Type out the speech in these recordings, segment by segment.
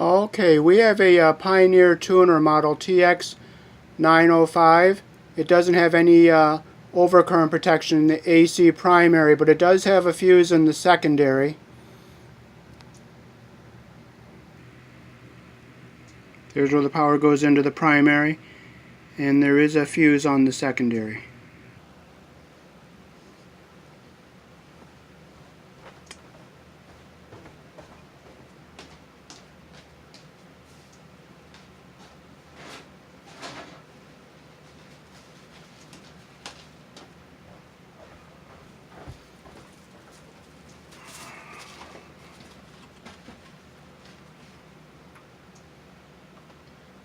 Okay, we have a Pioneer tuner model tx-905. It doesn't have any overcurrent protection in the AC primary, but it does have a fuse in the secondary. There's where the power goes into the primary, and there is a fuse on the secondary.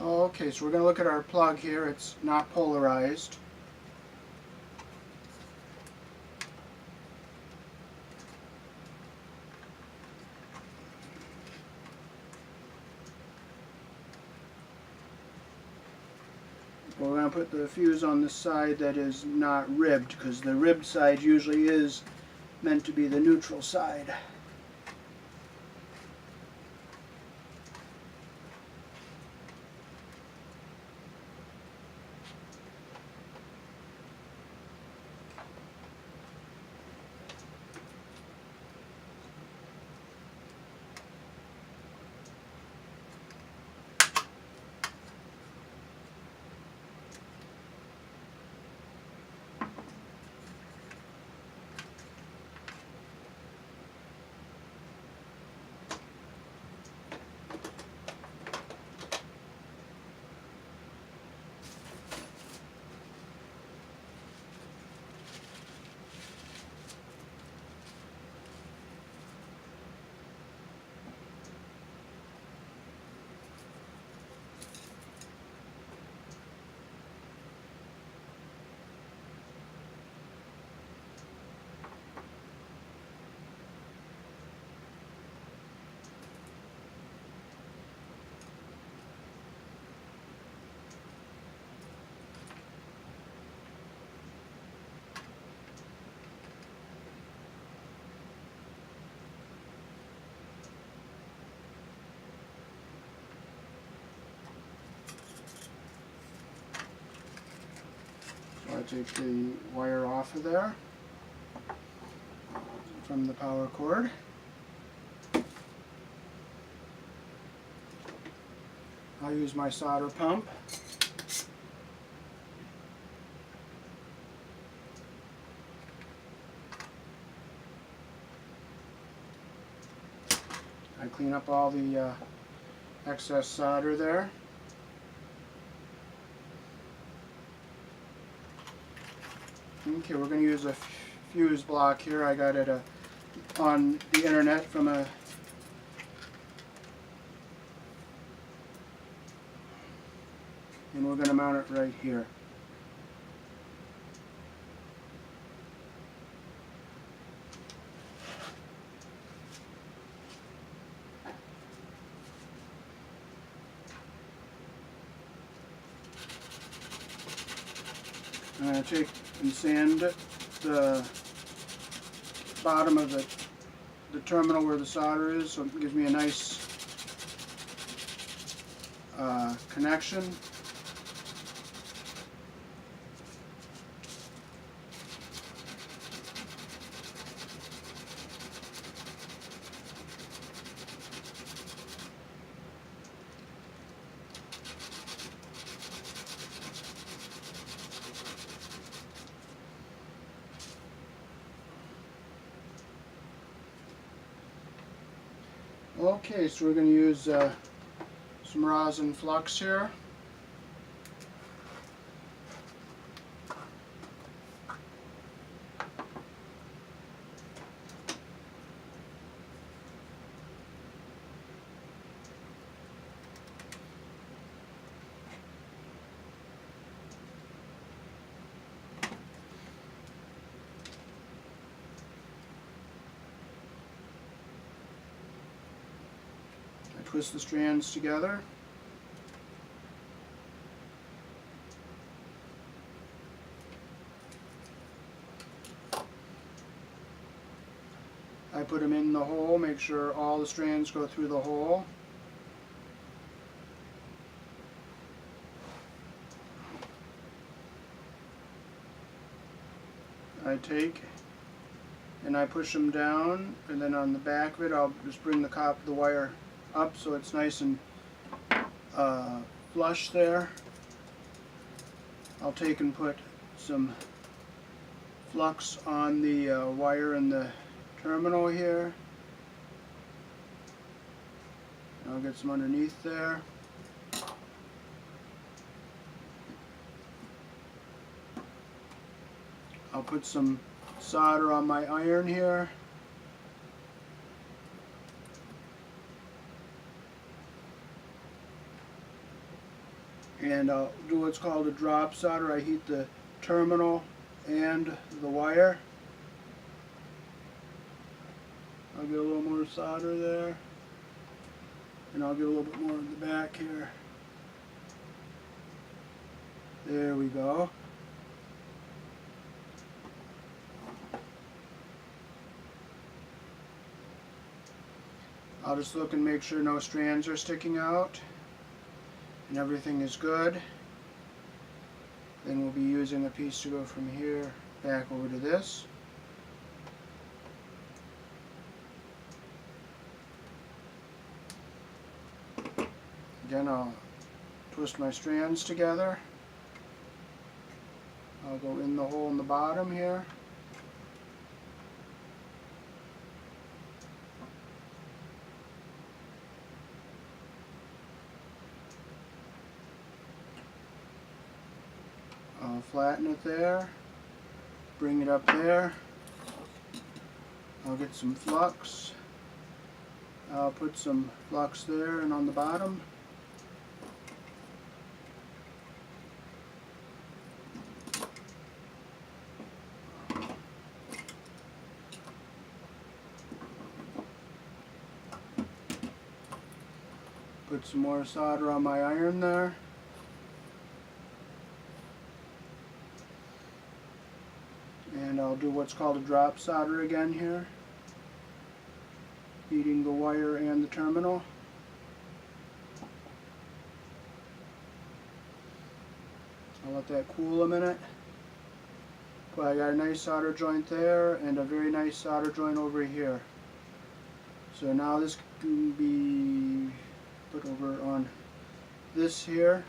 Okay, so we're going to look at our plug here. It's not polarized. We're going to put the fuse on the side that is not ribbed, because the ribbed side usually is meant to be the neutral side. I take the wire off of there from the power cord. I'll use my solder pump. I clean up all the excess solder there. Okay, we're going to use a fuse block here. I got it on the internet from and we're going to mount it right here. I'm going to take and sand the bottom of the terminal where the solder is, so it gives me a nice connection. Okay, so we're going to use some rosin flux here. Twist the strands together. I put them in the hole, make sure all the strands go through the hole. I take and I push them down, and then on the back of it I'll just bring the wire up so it's nice and flush there. I'll take and put some flux on the wire in the terminal here. I'll get some underneath there. I'll put some solder on my iron here. And I'll do what's called a drop solder. I heat the terminal and the wire. I'll get a little more solder there. And I'll get a little bit more in the back here. There we go. I'll just look and make sure no strands are sticking out and everything is good. Then we'll be using a piece to go from here back over to this. Again, I'll twist my strands together. I'll go in the hole in the bottom here. I'll flatten it there, bring it up there. I'll get some flux. I'll put some flux there and on the bottom. Put some more solder on my iron there. And I'll do what's called a drop solder again here. Heating the wire and the terminal. I'll let that cool a minute. But I got a nice solder joint there and a very nice solder joint over here. So now this can be put over on this here.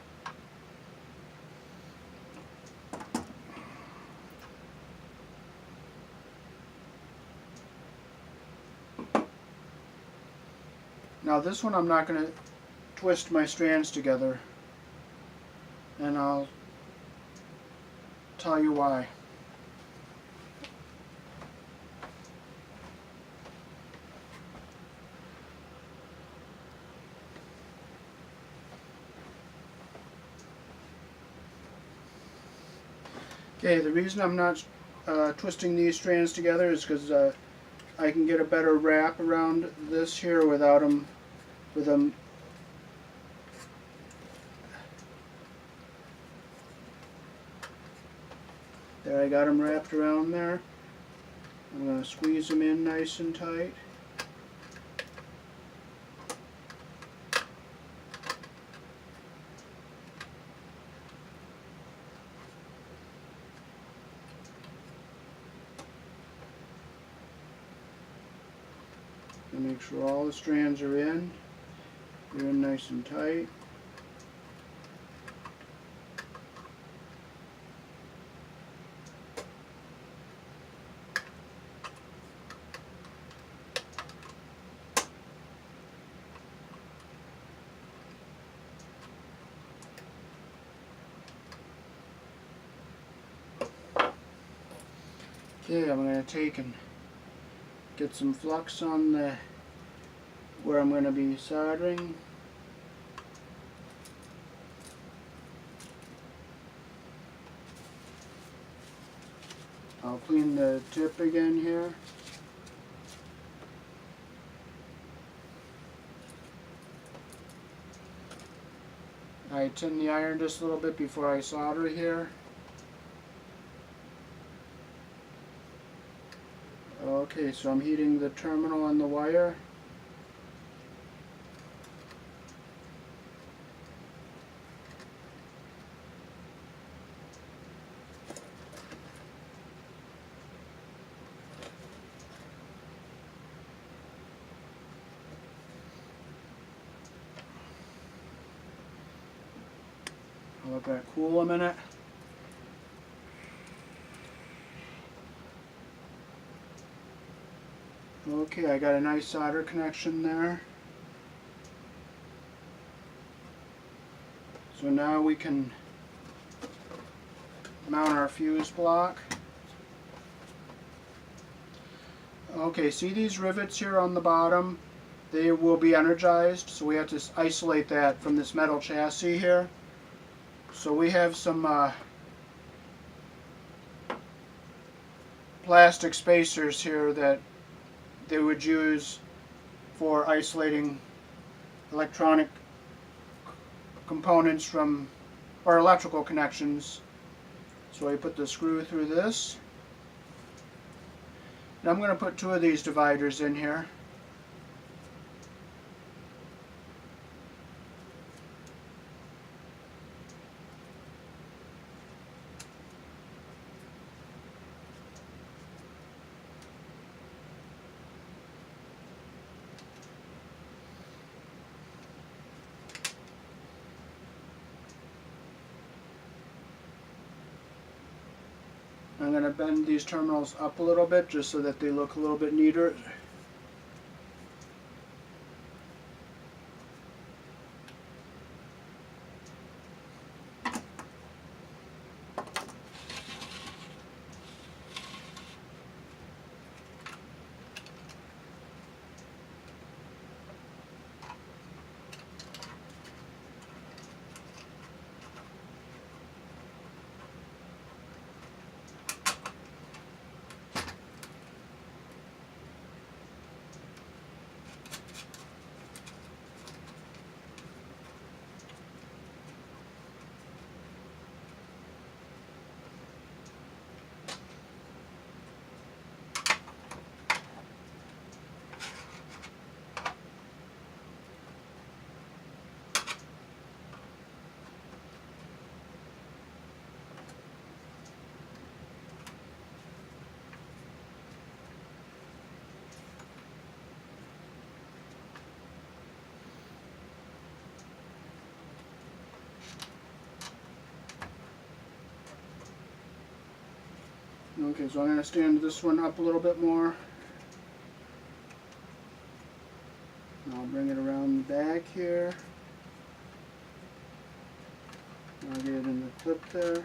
Now this one I'm not going to twist my strands together, and I'll tell you why. Okay, the reason I'm not twisting these strands together is because I can get a better wrap around this here without them, There, I got them wrapped around there. I'm going to squeeze them in nice and tight. And make sure all the strands are in. They're in nice and tight. Okay, I'm going to take and get some flux on the where I'm going to be soldering. I'll clean the tip again here. I tin the iron just a little bit before I solder here. Okay, so I'm heating the terminal and the wire. I'll let that cool a minute. Okay, I got a nice solder connection there. So now we can mount our fuse block. Okay, see these rivets here on the bottom? They will be energized, so we have to isolate that from this metal chassis here. So we have some plastic spacers here that they would use for isolating electronic components from, or electrical connections. So I put the screw through this. And I'm going to put 2 of these dividers in here. I'm going to bend these terminals up a little bit just so that they look a little bit neater. Okay, so I'm going to stand this one up a little bit more. And I'll bring it around the back here. I'll get it in the clip there.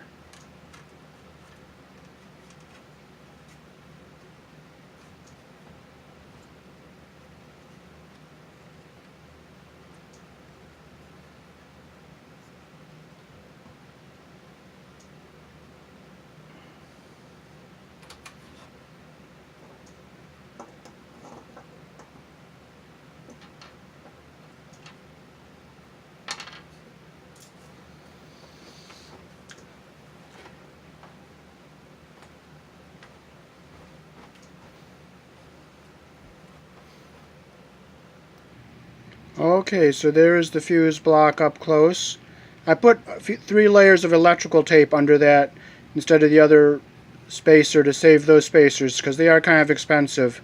Okay, so there's the fuse block up close. I put 3 layers of electrical tape under that instead of the other spacer to save those spacers because they are kind of expensive.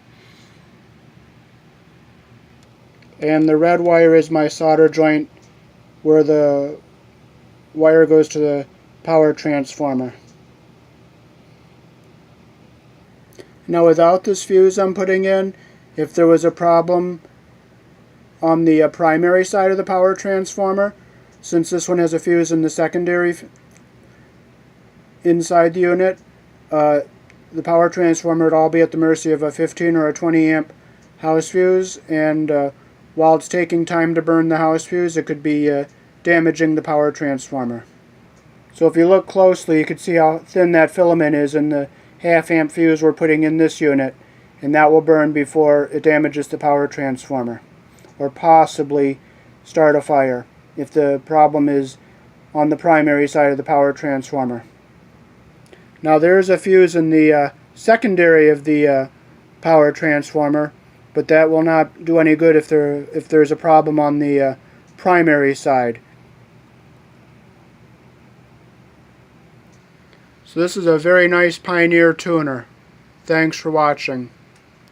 And the red wire is my solder joint where the wire goes to the power transformer. Now without this fuse I'm putting in, if there was a problem on the primary side of the power transformer, since this one has a fuse in the secondary inside the unit, the power transformer would all be at the mercy of a 15 or a 20 amp house fuse, and while it's taking time to burn the house fuse, it could be damaging the power transformer. So if you look closely, you can see how thin that filament is in the half amp fuse we're putting in this unit, and that will burn before it damages the power transformer, or possibly start a fire if the problem is on the primary side of the power transformer. Now there's a fuse in the secondary of the power transformer, but that will not do any good if there's a problem on the primary side. So this is a very nice Pioneer tuner. Thanks for watching.